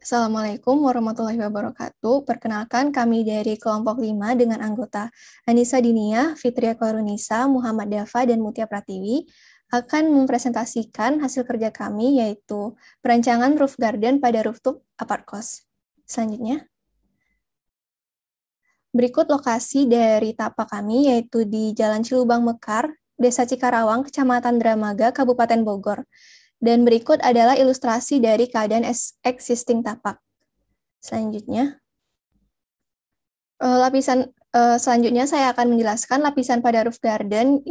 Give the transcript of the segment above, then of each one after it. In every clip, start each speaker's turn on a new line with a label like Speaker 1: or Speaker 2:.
Speaker 1: Assalamualaikum warahmatullahi wabarakatuh. Perkenalkan kami dari kelompok 5 dengan anggota Anissa Dinia, Fitria Korunisa, Muhammad Dafa, dan Mutia Pratiwi akan mempresentasikan hasil kerja kami yaitu perancangan roof garden pada rooftop apart cost. Selanjutnya, berikut lokasi dari tapak kami yaitu di Jalan Cilubang Mekar, Desa Cikarawang, Kecamatan Dramaga, Kabupaten Bogor. Dan berikut adalah ilustrasi dari keadaan existing tapak. Selanjutnya, selanjutnya saya akan menjelaskan lapisan pada roof garden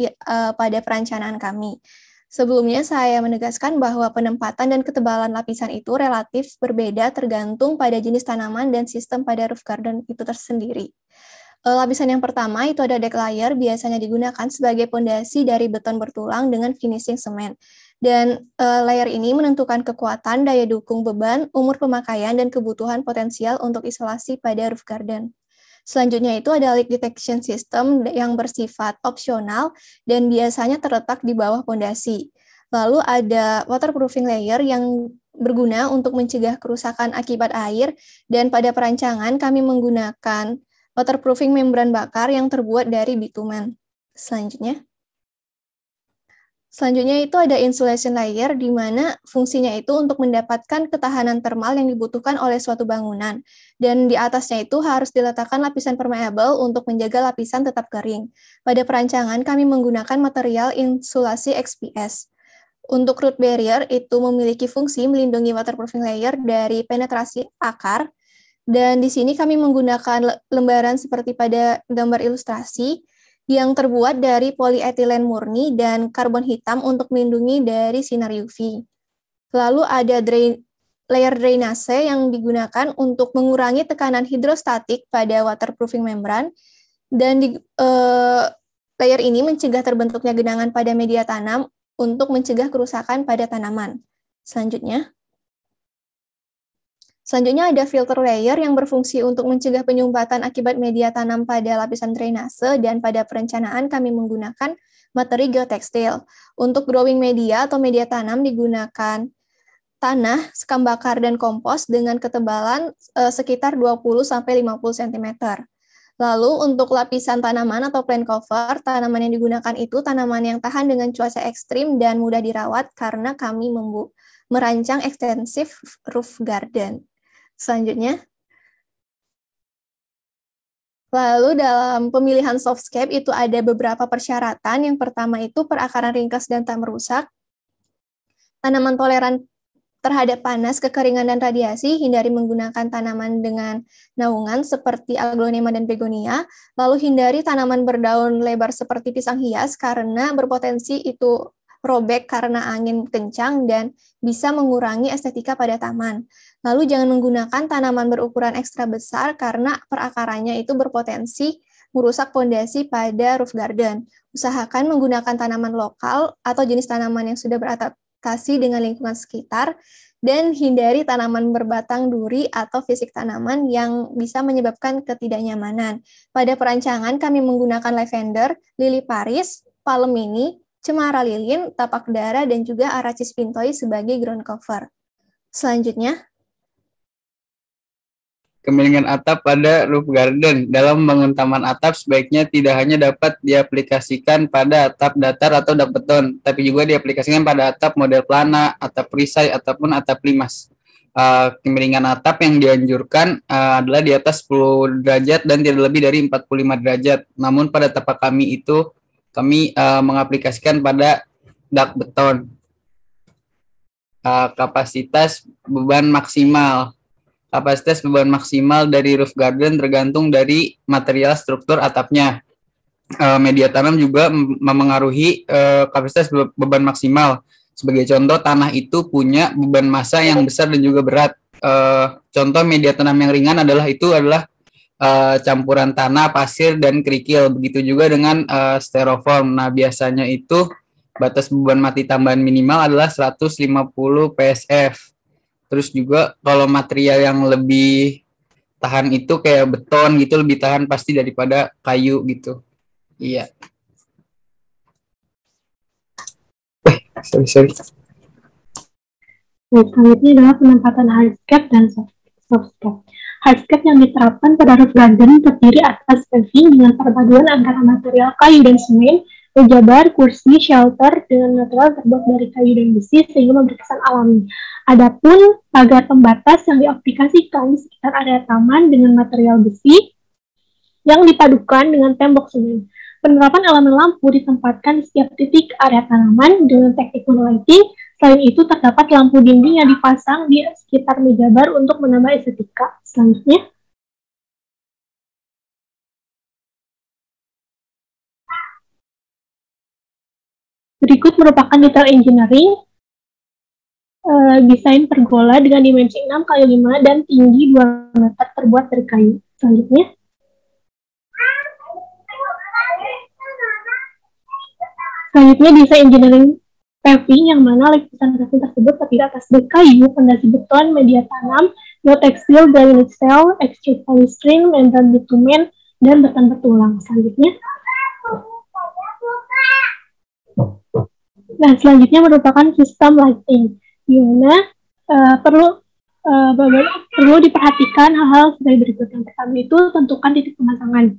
Speaker 1: pada perencanaan kami. Sebelumnya saya menegaskan bahwa penempatan dan ketebalan lapisan itu relatif berbeda tergantung pada jenis tanaman dan sistem pada roof garden itu tersendiri. Lapisan yang pertama itu ada deck layer, biasanya digunakan sebagai pondasi dari beton bertulang dengan finishing semen. Dan layer ini menentukan kekuatan, daya dukung beban, umur pemakaian, dan kebutuhan potensial untuk isolasi pada roof garden. Selanjutnya itu ada leak detection system yang bersifat opsional dan biasanya terletak di bawah pondasi. Lalu ada waterproofing layer yang berguna untuk mencegah kerusakan akibat air, dan pada perancangan kami menggunakan waterproofing membran bakar yang terbuat dari bitumen. Selanjutnya itu ada insulation layer, di mana fungsinya itu untuk mendapatkan ketahanan termal yang dibutuhkan oleh suatu bangunan. Dan di atasnya itu harus diletakkan lapisan permeable untuk menjaga lapisan tetap kering. Pada perancangan kami menggunakan material insulasi XPS. Untuk root barrier itu memiliki fungsi melindungi waterproofing layer dari penetrasi akar. Dan di sini kami menggunakan lembaran seperti pada gambar ilustrasi yang terbuat dari polietilen murni dan karbon hitam untuk melindungi dari sinar UV. Lalu ada layer drainase yang digunakan untuk mengurangi tekanan hidrostatik pada waterproofing membran, dan layer ini mencegah terbentuknya genangan pada media tanam untuk mencegah kerusakan pada tanaman. Selanjutnya ada filter layer yang berfungsi untuk mencegah penyumbatan akibat media tanam pada lapisan drainase, dan pada perencanaan kami menggunakan materi geotekstil. Untuk growing media atau media tanam digunakan tanah, sekam bakar, dan kompos dengan ketebalan sekitar 20-50 cm. Lalu untuk lapisan tanaman atau plant cover, tanaman yang digunakan itu tanaman yang tahan dengan cuaca ekstrim dan mudah dirawat karena kami merancang ekstensif roof garden. Selanjutnya, lalu dalam pemilihan softscape itu ada beberapa persyaratan. Yang pertama itu perakaran ringkas dan tak merusak, tanaman toleran terhadap panas, kekeringan, dan radiasi, hindari menggunakan tanaman dengan naungan seperti aglonema dan begonia, lalu hindari tanaman berdaun lebar seperti pisang hias karena berpotensi itu robek karena angin kencang dan bisa mengurangi estetika pada taman. Lalu jangan menggunakan tanaman berukuran ekstra besar karena perakarannya itu berpotensi merusak fondasi pada roof garden. Usahakan menggunakan tanaman lokal atau jenis tanaman yang sudah beradaptasi dengan lingkungan sekitar, dan hindari tanaman berbatang duri atau fisik tanaman yang bisa menyebabkan ketidaknyamanan. Pada perancangan kami menggunakan lavender, lili Paris, palem mini, cemara lilin, tapak dara, dan juga aracis pintoi sebagai ground cover. Selanjutnya,
Speaker 2: kemiringan atap pada roof garden. Dalam membangun taman atap, sebaiknya tidak hanya dapat diaplikasikan pada atap datar atau dak beton, tapi juga diaplikasikan pada atap model plana, atap perisai, ataupun atap limas. Kemiringan atap yang dianjurkan adalah di atas 10 derajat dan tidak lebih dari 45 derajat. Namun pada tapak kami itu, kami mengaplikasikan pada dak beton. Kapasitas beban maksimal. Kapasitas beban maksimal dari roof garden tergantung dari material struktur atapnya. Media tanam juga memengaruhi kapasitas beban maksimal. Sebagai contoh, tanah itu punya beban massa yang besar dan juga berat. Contoh media tanam yang ringan adalah campuran tanah, pasir, dan kerikil. Begitu juga dengan styrofoam. Nah, biasanya itu batas beban mati tambahan minimal adalah 150 PSF. Terus juga kalau material yang lebih tahan itu kayak beton gitu, lebih tahan pasti daripada kayu gitu. Iya.
Speaker 3: Sorry. Selanjutnya adalah penempatan hardscape dan softscape. softscape. Hardscape yang diterapkan pada roof garden terdiri atas paving dengan perpaduan antara material kayu dan semen, menjabar, kursi, shelter dengan material terbuat dari kayu dan besi sehingga memberi kesan alami. Adapun pagar pembatas yang diaplikasikan di sekitar area taman dengan material besi yang dipadukan dengan tembok semen. Penerapan elemen lampu ditempatkan di setiap titik area tanaman dengan teknik moonlighting. Selain itu, terdapat lampu dinding yang dipasang di sekitar meja bar untuk menambah estetika. Selanjutnya, berikut merupakan detail engineering desain pergola dengan dimensi 6 x 5 dan tinggi 2 meter terbuat dari kayu. Selanjutnya, desain engineering paving yang mana lapisan paving tersebut terdiri atas dek kayu, fondasi beton, media tanam, geotekstil, drainage cell, extruded polystyrene, membran bitumen, dan beton bertulang. Selanjutnya merupakan sistem lighting, di mana perlu diperhatikan hal-hal sebagai berikut. Yang pertama itu tentukan titik pemasangan,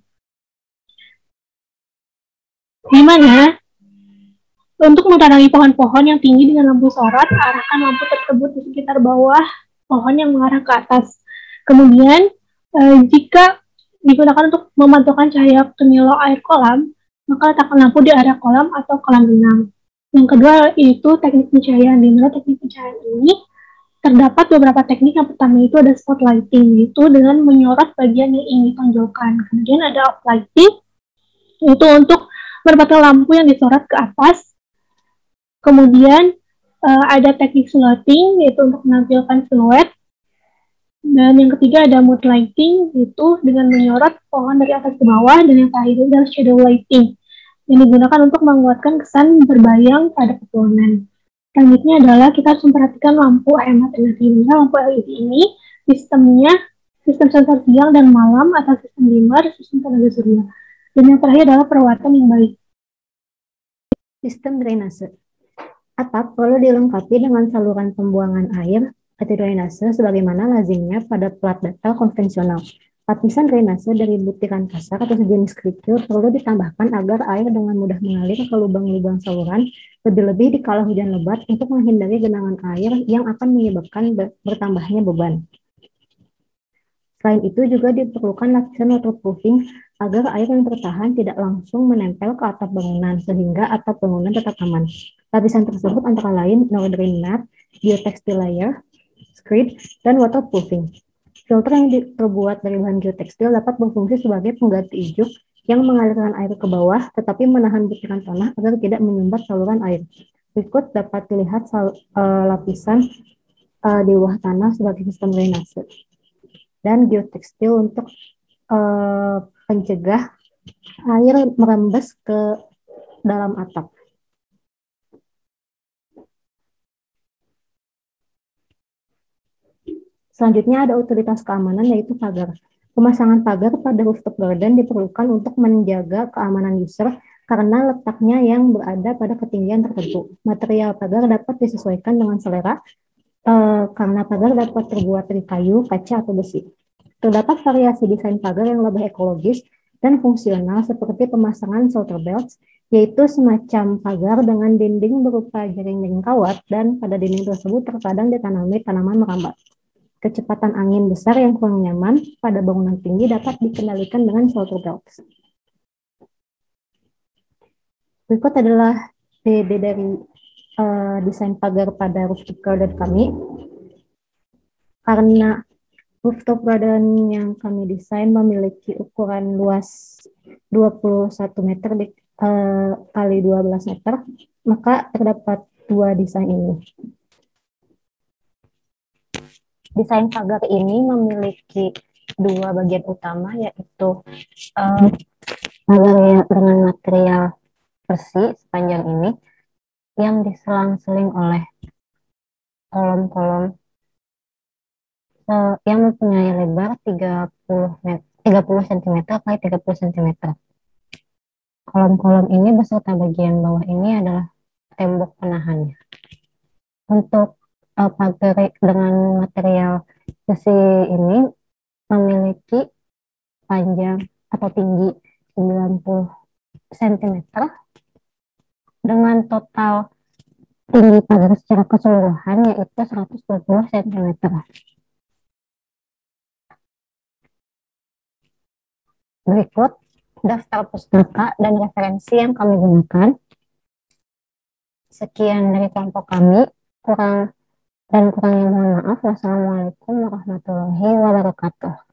Speaker 3: di mana untuk menerangi pohon-pohon yang tinggi dengan lampu sorot, arahkan lampu tersebut di sekitar bawah pohon yang mengarah ke atas. Kemudian, jika digunakan untuk memantulkan cahaya penilo air kolam, maka letakkan lampu di area kolam atau kolam renang. Yang kedua yaitu teknik pencahayaan. Di mana teknik pencahayaan ini terdapat beberapa teknik. Yang pertama itu ada spotlighting, yaitu dengan menyorot bagian yang ingin ditonjolkan. Kemudian ada off lighting, yaitu untuk menempatkan lampu yang disorot ke atas. Kemudian ada teknik slotting, yaitu untuk menampilkan siluet. Dan yang ketiga ada mood lighting, yaitu dengan menyorot pohon dari atas ke bawah. Dan yang terakhir adalah shadow lighting, yang digunakan untuk menguatkan kesan berbayang pada pepohonan. Selanjutnya adalah kita harus memperhatikan lampu hemat energi. Lampu LED ini sistemnya sistem sensor siang dan malam atau sistem dimmer, sistem tenaga surya. Dan yang terakhir adalah perawatan yang baik.
Speaker 4: Sistem drainase. Atap perlu dilengkapi dengan saluran pembuangan air atau drainase sebagaimana lazimnya pada plat datar konvensional. Lapisan drainase dari butiran kasar atau sejenis kerikil perlu ditambahkan agar air dengan mudah mengalir ke lubang-lubang saluran, lebih-lebih di kala hujan lebat untuk menghindari genangan air yang akan menyebabkan bertambahnya beban. Selain itu juga diperlukan lapisan waterproofing agar air yang tertahan tidak langsung menempel ke atap bangunan sehingga atap bangunan tetap aman. Lapisan tersebut antara lain no drain mat, geotextile layer, screed, dan waterproofing. Filter yang terbuat dari bahan geotekstil dapat berfungsi sebagai pengganti ijuk yang mengalirkan air ke bawah tetapi menahan butiran tanah agar tidak menyumbat saluran air. Berikut dapat dilihat lapisan di bawah tanah sebagai sistem drainase dan geotekstil untuk pencegah air merembes ke dalam atap. Selanjutnya ada utilitas keamanan yaitu pagar. Pemasangan pagar pada rooftop garden diperlukan untuk menjaga keamanan user karena letaknya yang berada pada ketinggian tertentu. Material pagar dapat disesuaikan dengan selera karena pagar dapat terbuat dari kayu, kaca, atau besi. Terdapat variasi desain pagar yang lebih ekologis dan fungsional seperti pemasangan shelter belts, yaitu semacam pagar dengan dinding berupa jaring-jaring kawat dan pada dinding tersebut terkadang ditanami tanaman merambat. Kecepatan angin besar yang kurang nyaman pada bangunan tinggi dapat dikendalikan dengan shelter belts. Berikut adalah ide dari desain pagar pada rooftop garden kami. Karena rooftop garden yang kami desain memiliki ukuran luas 21 meter kali 12 meter, maka terdapat dua desain ini. Desain pagar ini memiliki dua bagian utama, yaitu pagar dengan material besi sepanjang ini yang diselang-seling oleh kolom-kolom yang mempunyai lebar 30 cm kali 30 cm. Kolom-kolom ini beserta bagian bawah ini adalah tembok penahannya. Untuk pagar dengan material Besi ini memiliki panjang atau tinggi 90 cm dengan total tinggi pagar secara keseluruhan yaitu 120 cm. Berikut daftar pustaka dan referensi yang kami gunakan. Sekian dari kelompok kami. Kurangnya mohon maaf. Wassalamualaikum warahmatullahi wabarakatuh.